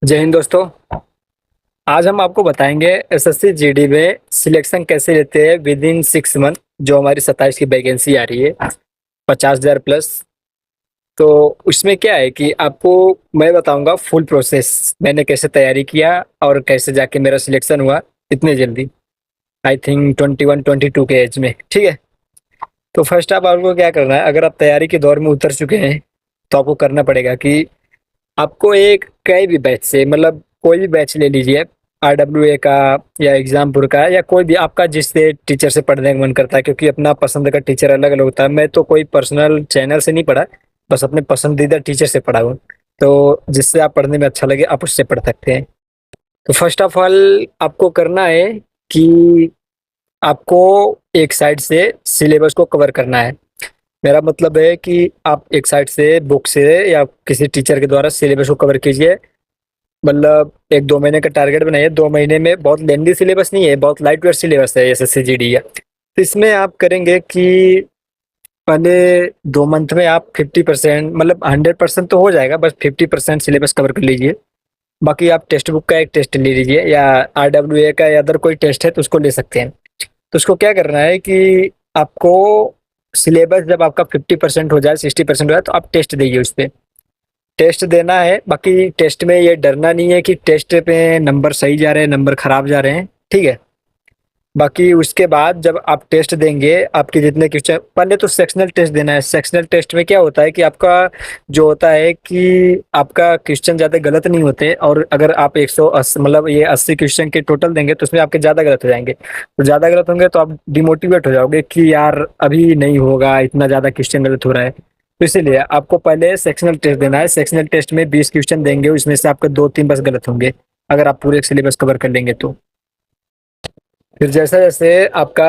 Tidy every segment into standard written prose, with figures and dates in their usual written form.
जय हिंद दोस्तों। आज हम आपको बताएंगे एसएससी जीडी में सिलेक्शन कैसे लेते हैं विद इन 6 मंथ। जो हमारी 27 की वैकेंसी आ रही है 50,000 प्लस। तो उसमें क्या है कि आपको मैं बताऊंगा फुल प्रोसेस मैंने कैसे तैयारी किया और कैसे जाके मेरा सिलेक्शन हुआ इतने जल्दी। आई थिंक 21-22 के एज में। ठीक है। तो फर्स्ट आप आपको क्या करना है, अगर आप तैयारी के दौर में उतर चुके हैं तो आपको करना पड़ेगा कि आपको एक कई भी बैच से, मतलब कोई भी बैच ले लीजिए, RWA का या एग्जामपुर का या कोई भी आपका जिससे टीचर से पढ़ने का मन करता है, क्योंकि अपना पसंद का टीचर अलग अलग होता है। मैं तो कोई पर्सनल चैनल से नहीं पढ़ा, बस अपने पसंदीदा टीचर से पढ़ा हूँ। तो जिससे आप पढ़ने में अच्छा लगे आप उससे पढ़ सकते हैं। तो फर्स्ट ऑफ ऑल आपको करना है कि आपको एक साइड से सिलेबस को कवर करना है। मेरा मतलब है कि आप एक साइड से बुक से या किसी टीचर के द्वारा सिलेबस को कवर कीजिए। मतलब 1-2 महीने का टारगेट बनाइए। 2 महीने में बहुत लेंदी सिलेबस नहीं है, बहुत लाइट वेट सिलेबस है एसएससी जीडी का। तो इसमें आप करेंगे कि पहले 2 मंथ में आप 50%, मतलब 100% तो हो जाएगा, बस 50% सिलेबस कवर कर लीजिए। बाकी आप टेक्स्ट बुक का एक टेस्ट ले लीजिए या RWA का या अदर कोई टेस्ट है तो उसको ले सकते हैं। तो उसको क्या करना है कि आपको सिलेबस जब आपका 50% हो जाए, 60% हो जाए, तो आप टेस्ट दीजिए उस पर। टेस्ट देना है। बाकी टेस्ट में ये डरना नहीं है कि टेस्ट पे नंबर सही जा रहे हैं नंबर खराब जा रहे हैं। ठीक है। बाकी उसके बाद जब आप टेस्ट देंगे, आपके जितने क्वेश्चन, पहले तो सेक्शनल टेस्ट देना है। सेक्शनल टेस्ट में क्या होता है कि आपका जो होता है कि आपका क्वेश्चन ज़्यादा गलत नहीं होते, और अगर आप 180, मतलब ये 80 क्वेश्चन के टोटल देंगे तो उसमें आपके ज़्यादा गलत हो जाएंगे। तो ज़्यादा गलत होंगे तो आप डिमोटिवेट हो जाओगे कि यार अभी नहीं होगा, इतना ज़्यादा क्वेश्चन गलत हो रहा है। तो इसीलिए आपको पहले सेक्शनल टेस्ट देना है। सेक्शनल टेस्ट में 20 क्वेश्चन देंगे, उसमें से आपके 2-3 बस गलत होंगे, अगर आप पूरे सिलेबस कवर कर लेंगे तो। फिर जैसे जैसे आपका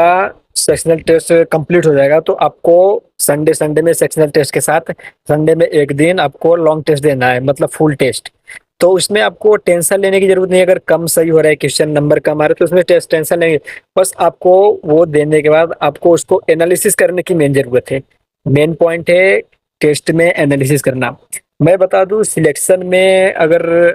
सेक्शनल टेस्ट कंप्लीट हो जाएगा तो आपको संडे संडे में सेक्शनल टेस्ट के साथ संडे में एक दिन आपको लॉन्ग टेस्ट देना है, मतलब फुल टेस्ट। तो उसमें आपको टेंशन लेने की जरूरत नहीं है। अगर कम सही हो रहा है, क्वेश्चन नंबर कम आ रहे, तो उसमें टेस्ट टेंशन लेंगे। बस आपको वो देने के बाद आपको उसको एनालिसिस करने की मेन जरूरत है। मेन पॉइंट है टेस्ट में एनालिसिस करना। मैं बता दूं, सिलेक्शन में अगर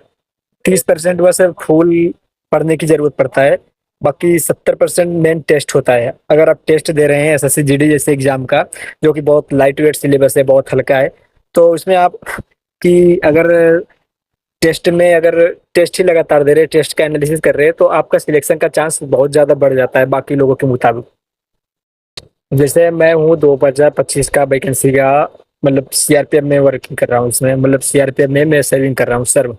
30% बस फुल पढ़ने की जरूरत पड़ता है, बाकी 70% मेन टेस्ट होता है। अगर आप टेस्ट दे रहे हैं एसएससी जीडी जैसे एग्जाम का, जो कि बहुत लाइट वेट सिलेबस है, बहुत हल्का है, तो उसमें आप कि अगर टेस्ट में अगर टेस्ट ही लगातार दे रहे हैं, टेस्ट का एनालिसिस कर रहे हैं, तो आपका सिलेक्शन का चांस बहुत ज़्यादा बढ़ जाता है बाकी लोगों के मुताबिक। जैसे मैं हूँ 2025 का वैकेंसी का, मतलब सीआरपीएफ में वर्किंग कर रहा हूँ। इसमें मतलब सीआरपीएफ में मैं सर्विंग कर रहा हूँ सर।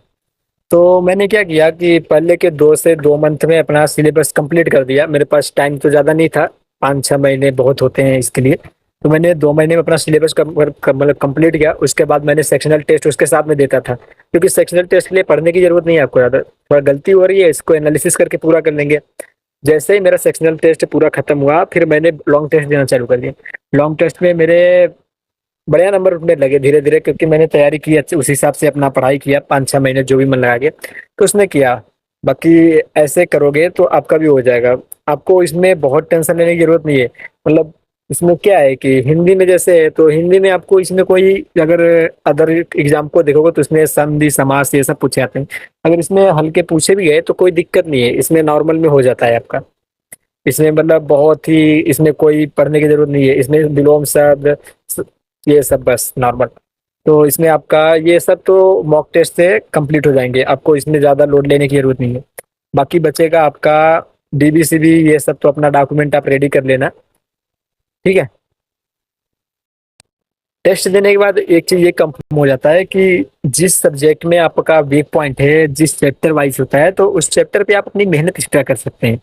तो मैंने क्या किया कि पहले के 2 से 2 मंथ में अपना सिलेबस कंप्लीट कर दिया। मेरे पास टाइम तो ज़्यादा नहीं था, 5-6 महीने बहुत होते हैं इसके लिए। तो मैंने 2 महीने में अपना सिलेबस मतलब कंप्लीट किया। उसके बाद मैंने सेक्शनल टेस्ट उसके साथ में देता था, क्योंकि सेक्शनल टेस्ट के लिए पढ़ने की जरूरत नहीं है आपको ज़्यादा। थोड़ा गलती हो रही है, इसको एनालिसिस करके पूरा कर लेंगे। जैसे ही मेरा सेक्शनल टेस्ट पूरा खत्म हुआ, फिर मैंने लॉन्ग टेस्ट देना चालू कर दिया। लॉन्ग टेस्ट में मेरे बढ़िया नंबर उठने लगे धीरे धीरे, क्योंकि मैंने तैयारी की उस हिसाब से अपना पढ़ाई किया 5-6 महीने जो भी मन लगा के तो उसने किया। बाकी ऐसे करोगे तो आपका भी हो जाएगा। आपको इसमें बहुत टेंशन लेने की जरूरत नहीं है। मतलब इसमें क्या है कि हिंदी में जैसे है, तो हिंदी में आपको इसमें कोई, अगर अदर एग्जाम को देखोगे तो इसमें संधि समास ये सब पूछे जाते हैं। अगर इसमें हल्के पूछे भी गए तो कोई दिक्कत नहीं है, इसमें नॉर्मल में हो जाता है आपका। इसमें मतलब बहुत ही, इसमें कोई पढ़ने की जरूरत नहीं है। इसमें विलोम शब्द ये सब बस नॉर्मल। तो इसमें आपका ये सब तो मॉक टेस्ट से कंप्लीट हो जाएंगे, आपको इसमें ज़्यादा लोड लेने की जरूरत नहीं है। बाकी बचेगा आपका DBCB, ये सब तो अपना डॉक्यूमेंट आप रेडी कर लेना। ठीक है। टेस्ट देने के बाद एक चीज़ ये कंफर्म हो जाता है कि जिस सब्जेक्ट में आपका वीक पॉइंट है, जिस चैप्टर वाइज होता है, तो उस चैप्टर पे आप अपनी मेहनत एक्स्ट्रा कर सकते हैं,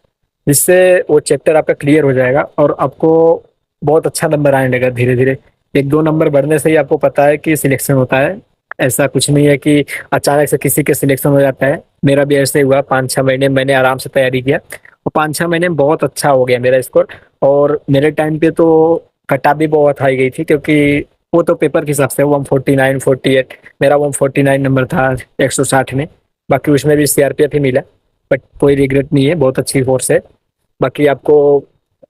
जिससे वो चैप्टर आपका क्लियर हो जाएगा और आपको बहुत अच्छा नंबर आने लगेगा धीरे धीरे। 1-2 नंबर बढ़ने से ही आपको पता है कि सिलेक्शन होता है। ऐसा कुछ नहीं है कि अचानक से किसी के सिलेक्शन हो जाता है। मेरा भी ऐसे ही हुआ, 5-6 महीने मैंने आराम से तैयारी किया और 5-6 महीने में बहुत अच्छा हो गया मेरा स्कोर। और मेरे टाइम पे तो कटा भी बहुत हाई गई थी, क्योंकि वो तो पेपर के हिसाब से 149-48, मेरा 149 नंबर था 160 में। बाकी उसमें भी सीआरपीएफ ही मिला, बट कोई रिग्रेट नहीं है, बहुत अच्छी फोर्स है। बाकी आपको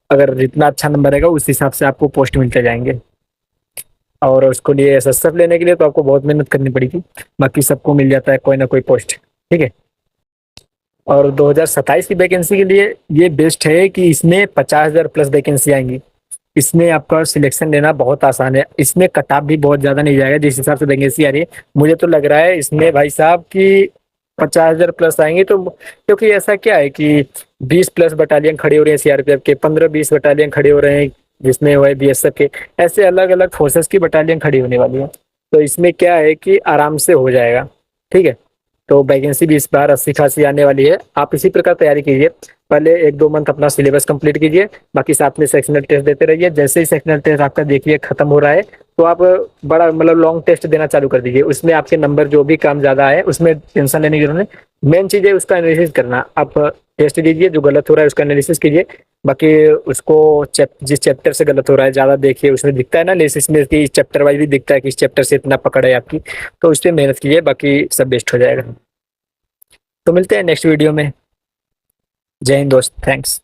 अगर जितना अच्छा नंबर रहेगा उस हिसाब से आपको पोस्ट मिलते जाएंगे। और उसको लिए एसएसएफ लेने के लिए तो आपको बहुत मेहनत करनी पड़ेगी, बाकी सबको मिल जाता है कोई ना कोई पोस्ट। ठीक है। और 2027 की वैकेंसी के लिए ये बेस्ट है कि इसमें 50,000 प्लस वैकेंसी आएंगी। इसमें आपका सिलेक्शन लेना बहुत आसान है, इसमें कट ऑफ भी बहुत ज्यादा नहीं जाएगा। जिस हिसाब से वैकेंसी आ रही है, मुझे तो लग रहा है इसमें भाई साहब की 50,000 प्लस आएंगे। तो क्योंकि ऐसा क्या है कि 20 प्लस बटालियन खड़े हो रहे हैं सीआरपीएफ के, 15-20 बटालियन खड़े हो रहे हैं जिसमें वो है बीएसएफ के, ऐसे अलग अलग फोर्सेस की बटालियन खड़ी होने वाली है। तो इसमें क्या है कि आराम से हो जाएगा। ठीक है। तो वैकेंसी भी इस बार अच्छी खासी आने वाली है। आप इसी प्रकार तैयारी कीजिए, पहले 1-2 मंथ अपना सिलेबस कंप्लीट कीजिए, बाकी साथ में सेक्शनल टेस्ट देते रहिए। जैसे ही सेक्शनल टेस्ट आपका देखिए खत्म हो रहा है, तो आप बड़ा मतलब लॉन्ग टेस्ट देना चालू कर दीजिए। उसमें आपके नंबर जो भी काम ज्यादा आए उसमें टेंशन लेने की जरूरत नहीं। मेन चीज है उसका एनालिसिस करना। आप टेस्ट दीजिए, जो गलत हो रहा है उसका एनालिसिस कीजिए, बाकी उसको जिस चैप्टर से गलत हो रहा है ज्यादा देखिए, उसमें दिखता है ना एनालिसिस में कि चैप्टर वाइज भी दिखता है कि इस चैप्टर से इतना पकड़ है आपकी, तो उस पर मेहनत कीजिए, बाकी सब बेस्ट हो जाएगा। तो मिलते हैं नेक्स्ट वीडियो में। जय हिंद दोस्त, थैंक्स।